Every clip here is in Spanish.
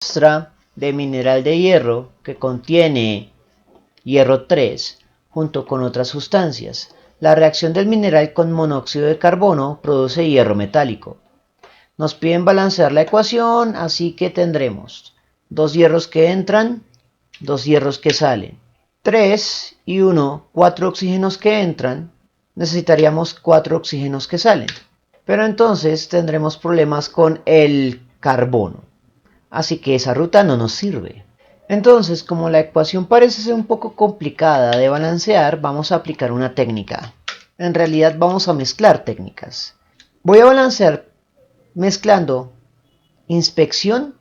Muestra de mineral de hierro que contiene hierro 3 junto con otras sustancias. La reacción del mineral con monóxido de carbono produce hierro metálico. Nos piden balancear la ecuación, así que tendremos 2 hierros que entran, 2 hierros que salen. 3 y 1, 4 oxígenos que entran, necesitaríamos 4 oxígenos que salen. Pero entonces tendremos problemas con el carbono. Así que esa ruta no nos sirve. Entonces, como la ecuación parece ser un poco complicada de balancear, vamos a aplicar una técnica. En realidad vamos a mezclar técnicas. Voy a balancear mezclando inspección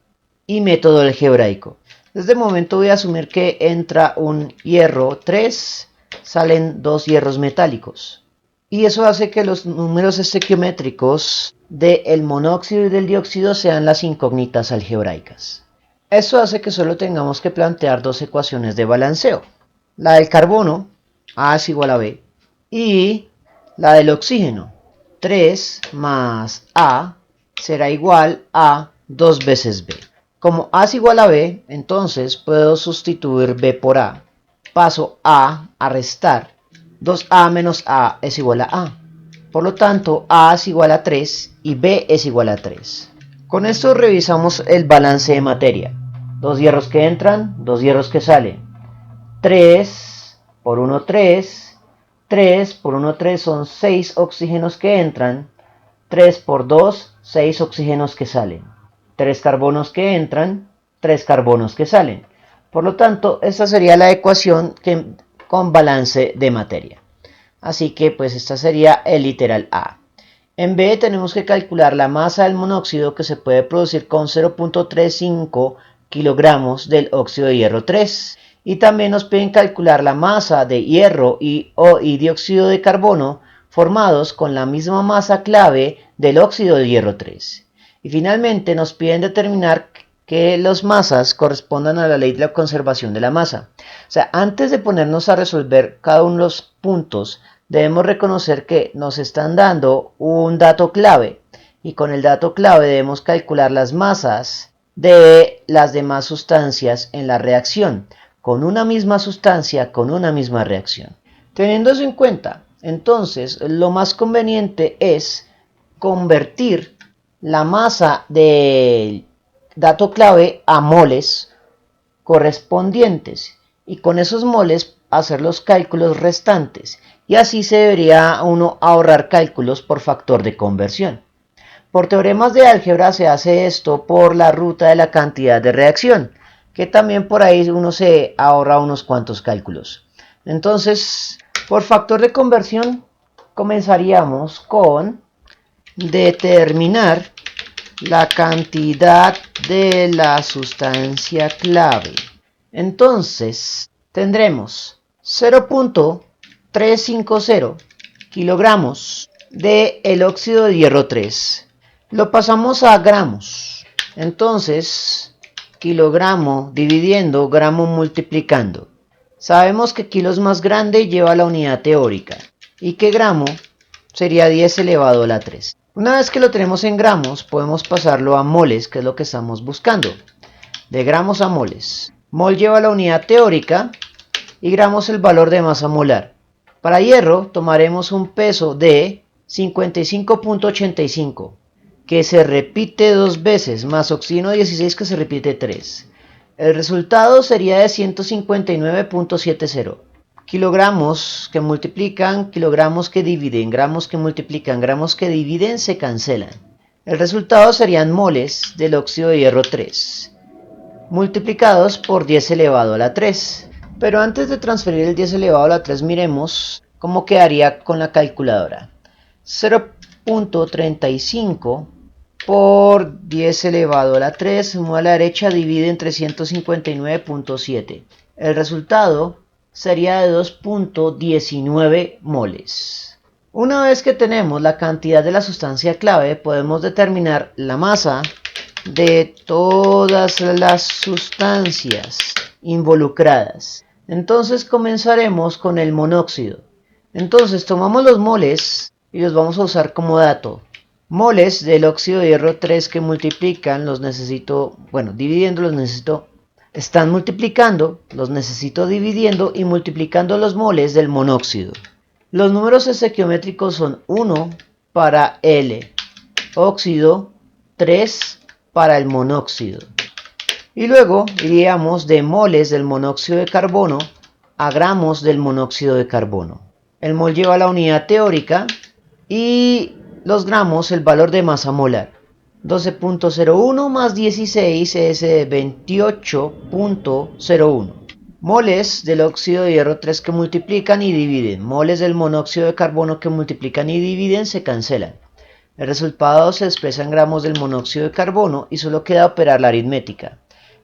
y método algebraico. Desde el momento voy a asumir que entra un hierro 3, salen 2 hierros metálicos. Y eso hace que los números estequiométricos del monóxido y del dióxido sean las incógnitas algebraicas. Eso hace que solo tengamos que plantear dos ecuaciones de balanceo. La del carbono, A es igual a B, y la del oxígeno, 3 más A será igual a 2 veces B. Como A es igual a B, entonces puedo sustituir B por A. Paso A a restar. 2A menos A es igual a A. Por lo tanto, A es igual a 3 y B es igual a 3. Con esto revisamos el balance de materia. 2 hierros que entran, 2 hierros que salen. 3 por 1, 3. 3 por 1, 3 son 6 oxígenos que entran. 3 por 2, 6 oxígenos que salen. 3 carbonos que entran, 3 carbonos que salen. Por lo tanto, esta sería la ecuación con balance de materia. Así que pues esta sería el literal A. En B tenemos que calcular la masa del monóxido que se puede producir con 0.35 kilogramos del óxido de hierro 3. Y también nos piden calcular la masa de hierro y dióxido de carbono formados con la misma masa clave del óxido de hierro 3. Y finalmente nos piden determinar que las masas correspondan a la ley de la conservación de la masa. O sea, antes de ponernos a resolver cada uno de los puntos, debemos reconocer que nos están dando un dato clave. Y con el dato clave debemos calcular las masas de las demás sustancias en la reacción, con una misma sustancia, con una misma reacción. Teniendo eso en cuenta, entonces, lo más conveniente es convertir la masa del dato clave a moles correspondientes y con esos moles hacer los cálculos restantes y así se debería uno ahorrar cálculos por factor de conversión. Por teoremas de álgebra se hace esto por la ruta de la cantidad de reacción, que también por ahí uno se ahorra unos cuantos cálculos. Entonces, por factor de conversión comenzaríamos con determinar la cantidad de la sustancia clave. Entonces, tendremos 0.350 kilogramos del óxido de hierro 3. Lo pasamos a gramos. Entonces, kilogramo dividiendo, gramo multiplicando. Sabemos que kilo es más grande y lleva la unidad teórica. Y que gramo sería 10 elevado a la 3. Una vez que lo tenemos en gramos, podemos pasarlo a moles, que es lo que estamos buscando. De gramos a moles. Mol lleva la unidad teórica y gramos el valor de masa molar. Para hierro tomaremos un peso de 55.85, que se repite 2 veces, más oxígeno 16 que se repite 3. El resultado sería de 159.70. Kilogramos que multiplican, kilogramos que dividen, gramos que multiplican, gramos que dividen se cancelan. El resultado serían moles del óxido de hierro 3, multiplicados por 10 elevado a la 3. Pero antes de transferir el 10 elevado a la 3, miremos cómo quedaría con la calculadora. 0.35 por 10 elevado a la 3, mueve a la derecha, divide entre 159.7. El resultado sería de 2.19 moles. Una vez que tenemos la cantidad de la sustancia clave, podemos determinar la masa de todas las sustancias involucradas. Entonces comenzaremos con el monóxido. Entonces tomamos los moles y los vamos a usar como dato. Moles del óxido de hierro 3 que multiplican, los necesito, bueno, dividiendo los necesito, están multiplicando, los necesito dividiendo y multiplicando los moles del monóxido. Los números estequiométricos son 1 para el óxido, 3 para el monóxido. Y luego iríamos de moles del monóxido de carbono a gramos del monóxido de carbono. El mol lleva la unidad teórica y los gramos el valor de masa molar. 12.01 más 16 es 28.01. Moles del óxido de hierro 3 que multiplican y dividen. Moles del monóxido de carbono que multiplican y dividen se cancelan. El resultado se expresa en gramos del monóxido de carbono y solo queda operar la aritmética.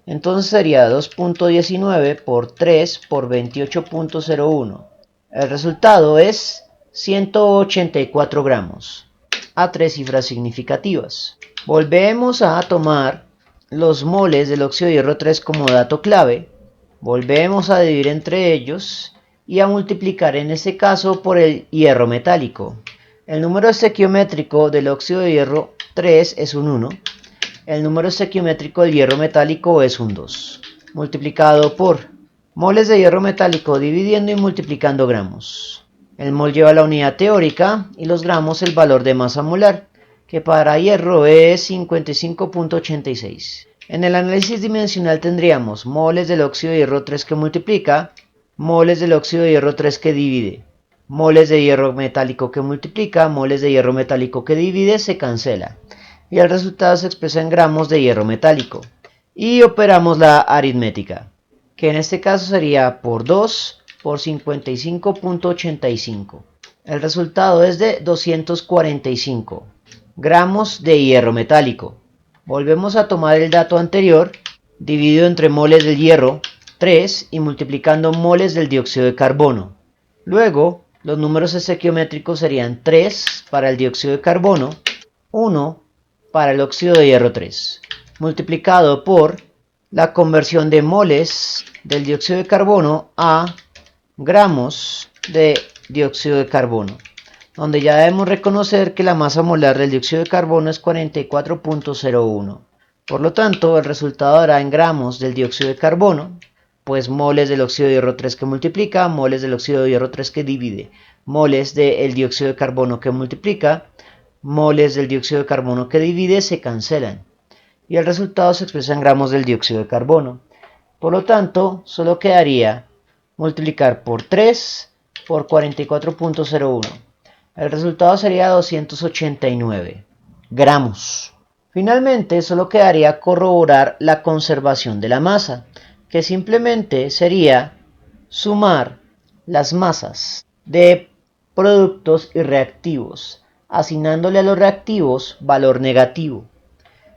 Entonces sería 2.19 por 3 por 28.01. El resultado es 184 gramos, a 3 cifras significativas. Volvemos a tomar los moles del óxido de hierro 3 como dato clave, volvemos a dividir entre ellos y a multiplicar en este caso por el hierro metálico. El número estequiométrico del óxido de hierro 3 es un 1, el número estequiométrico del hierro metálico es un 2, multiplicado por moles de hierro metálico dividiendo y multiplicando gramos. El mol lleva la unidad teórica y los gramos el valor de masa molar, que para hierro es 55.86. En el análisis dimensional tendríamos moles del óxido de hierro 3 que multiplica, moles del óxido de hierro 3 que divide, moles de hierro metálico que multiplica, moles de hierro metálico que divide, se cancela. Y el resultado se expresa en gramos de hierro metálico. Y operamos la aritmética, que en este caso sería por 2 por 55.85. El resultado es de 245 gramos de hierro metálico. Volvemos a tomar el dato anterior, dividido entre moles del hierro 3 y multiplicando moles del dióxido de carbono. Luego, los números estequiométricos serían 3 para el dióxido de carbono, 1 para el óxido de hierro 3, multiplicado por la conversión de moles del dióxido de carbono a gramos de dióxido de carbono, donde ya debemos reconocer que la masa molar del dióxido de carbono es 44.01. Por lo tanto, el resultado dará en gramos del dióxido de carbono, pues moles del óxido de hierro 3 que multiplica, moles del óxido de hierro 3 que divide, moles del dióxido de carbono que multiplica, moles del dióxido de carbono que divide se cancelan. Y el resultado se expresa en gramos del dióxido de carbono. Por lo tanto, solo quedaría multiplicar por 3 por 44.01. El resultado sería 289 gramos. Finalmente, solo quedaría corroborar la conservación de la masa, que simplemente sería sumar las masas de productos y reactivos, asignándole a los reactivos valor negativo.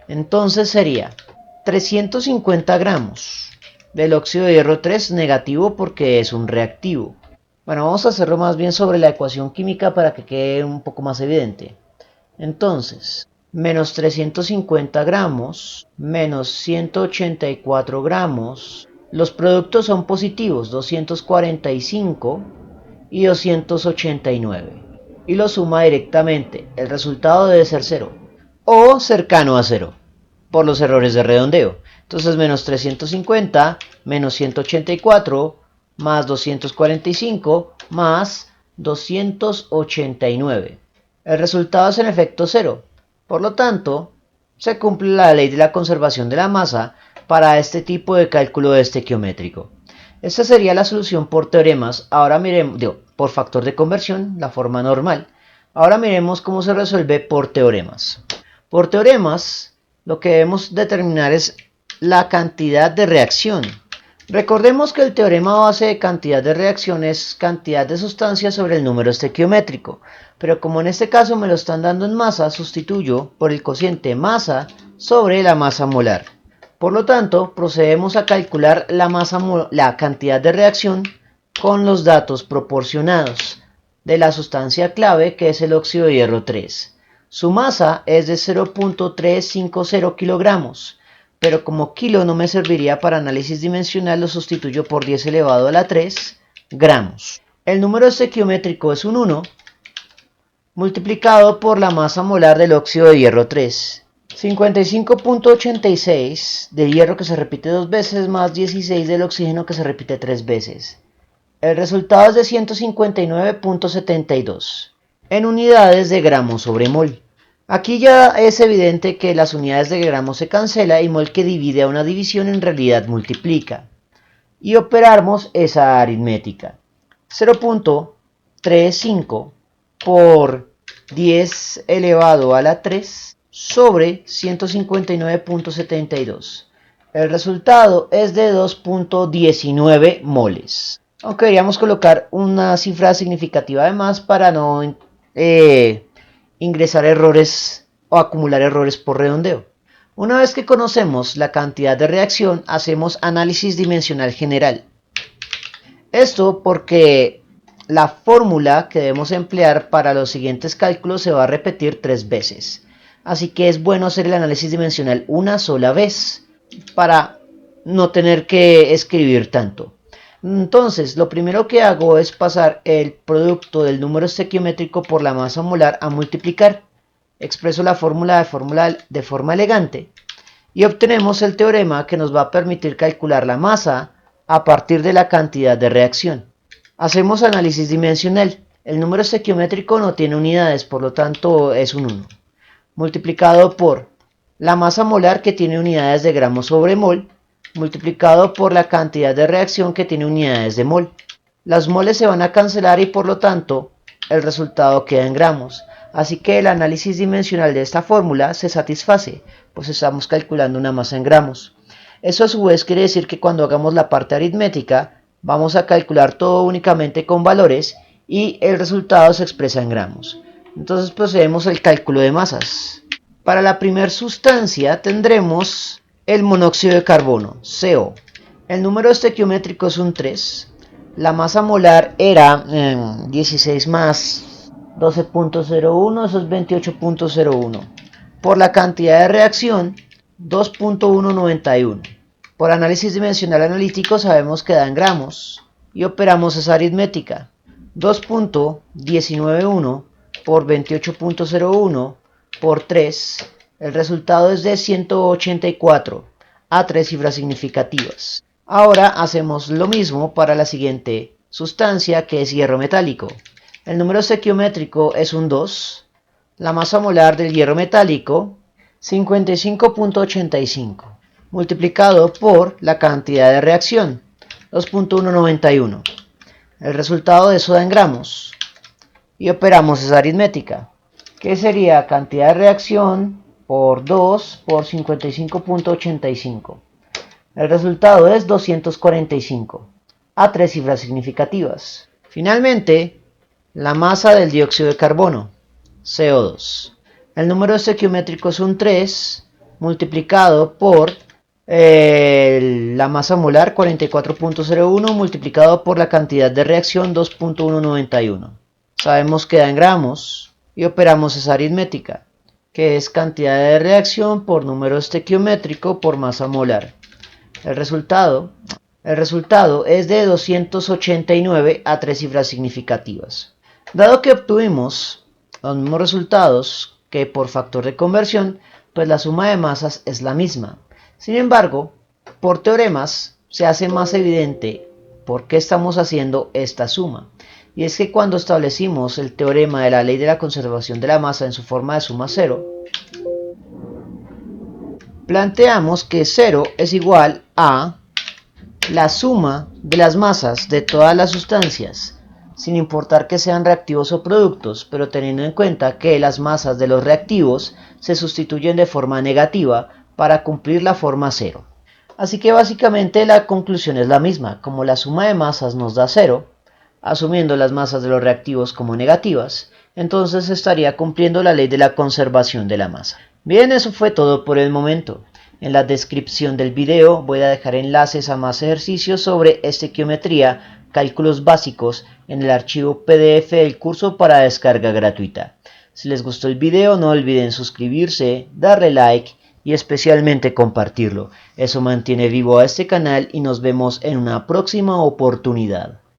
Entonces sería 350 gramos del óxido de hierro 3 negativo porque es un reactivo. Bueno, vamos a hacerlo más bien sobre la ecuación química para que quede un poco más evidente. Entonces, menos 350 gramos, menos 184 gramos. Los productos son positivos, 245 y 289. Y lo suma directamente. El resultado debe ser 0 o cercano a 0 por los errores de redondeo. Entonces, menos 350 menos 184 más 245 más 289. El resultado es en efecto 0. Por lo tanto, se cumple la ley de la conservación de la masa para este tipo de cálculo estequiométrico. Esta sería la solución por teoremas. Ahora miremos, por factor de conversión, la forma normal. Ahora miremos cómo se resuelve por teoremas. Por teoremas, lo que debemos determinar es la cantidad de reacción. Recordemos que el teorema base de cantidad de reacción es cantidad de sustancia sobre el número estequiométrico, pero como en este caso me lo están dando en masa, sustituyo por el cociente masa sobre la masa molar. Por lo tanto, procedemos a calcular la cantidad de reacción con los datos proporcionados de la sustancia clave, que es el óxido de hierro 3. Su masa es de 0.350 kilogramos. Pero como kilo no me serviría para análisis dimensional, lo sustituyo por 10 elevado a la 3 gramos. El número estequiométrico es un 1, multiplicado por la masa molar del óxido de hierro 3. 55.86 de hierro que se repite 2 veces más 16 del oxígeno que se repite 3 veces. El resultado es de 159.72 en unidades de gramos sobre mol. Aquí ya es evidente que las unidades de gramos se cancela y mol que divide a una división en realidad multiplica. Y operamos esa aritmética. 0.35 por 10 elevado a la 3 sobre 159.72. El resultado es de 2.19 moles. Aunque queríamos colocar una cifra significativa de más para no ingresar errores o acumular errores por redondeo. Una vez que conocemos la cantidad de reacción, hacemos análisis dimensional general. Esto porque la fórmula que debemos emplear para los siguientes cálculos se va a repetir 3 veces. Así que es bueno hacer el análisis dimensional una sola vez para no tener que escribir tanto. Entonces, lo primero que hago es pasar el producto del número estequiométrico por la masa molar a multiplicar. Expreso la fórmula de forma elegante y obtenemos el teorema que nos va a permitir calcular la masa a partir de la cantidad de reacción. Hacemos análisis dimensional. El número estequiométrico no tiene unidades, por lo tanto es un 1. Multiplicado por la masa molar que tiene unidades de gramos sobre mol, multiplicado por la cantidad de reacción que tiene unidades de mol. Las moles se van a cancelar y por lo tanto el resultado queda en gramos. Así que el análisis dimensional de esta fórmula se satisface, pues estamos calculando una masa en gramos. Eso a su vez quiere decir que cuando hagamos la parte aritmética vamos a calcular todo únicamente con valores y el resultado se expresa en gramos. Entonces procedemos al cálculo de masas. Para la primera sustancia tendremos el monóxido de carbono, CO. El número estequiométrico es un 3. La masa molar era 16 más 12.01, eso es 28.01. Por la cantidad de reacción, 2.191. Por análisis dimensional analítico sabemos que da en gramos y operamos esa aritmética. 2.191 por 28.01 por 3. El resultado es de 184 a 3 cifras significativas. Ahora hacemos lo mismo para la siguiente sustancia, que es hierro metálico. El número estequiométrico es un 2. La masa molar del hierro metálico, 55.85, multiplicado por la cantidad de reacción, 2.191. El resultado de eso da en gramos. Y operamos esa aritmética, que sería cantidad de reacción por 2 por 55.85. El resultado es 245, a 3 cifras significativas. Finalmente, la masa del dióxido de carbono, CO2. El número estequiométrico es un 3 multiplicado por la masa molar 44.01 multiplicado por la cantidad de reacción 2.191. Sabemos que da en gramos y operamos esa aritmética, que es cantidad de reacción por número estequiométrico por masa molar. El resultado es de 289 a 3 cifras significativas. Dado que obtuvimos los mismos resultados que por factor de conversión, pues la suma de masas es la misma. Sin embargo, por teoremas se hace más evidente por qué estamos haciendo esta suma. Y es que cuando establecimos el teorema de la ley de la conservación de la masa en su forma de suma cero, planteamos que 0 es igual a la suma de las masas de todas las sustancias, sin importar que sean reactivos o productos, pero teniendo en cuenta que las masas de los reactivos se sustituyen de forma negativa para cumplir la forma 0. Así que básicamente la conclusión es la misma. Como la suma de masas nos da 0, asumiendo las masas de los reactivos como negativas, entonces estaría cumpliendo la ley de la conservación de la masa. Bien, eso fue todo por el momento. En la descripción del video voy a dejar enlaces a más ejercicios sobre estequiometría, cálculos básicos en el archivo PDF del curso para descarga gratuita. Si les gustó el video no olviden suscribirse, darle like y especialmente compartirlo. Eso mantiene vivo a este canal y nos vemos en una próxima oportunidad.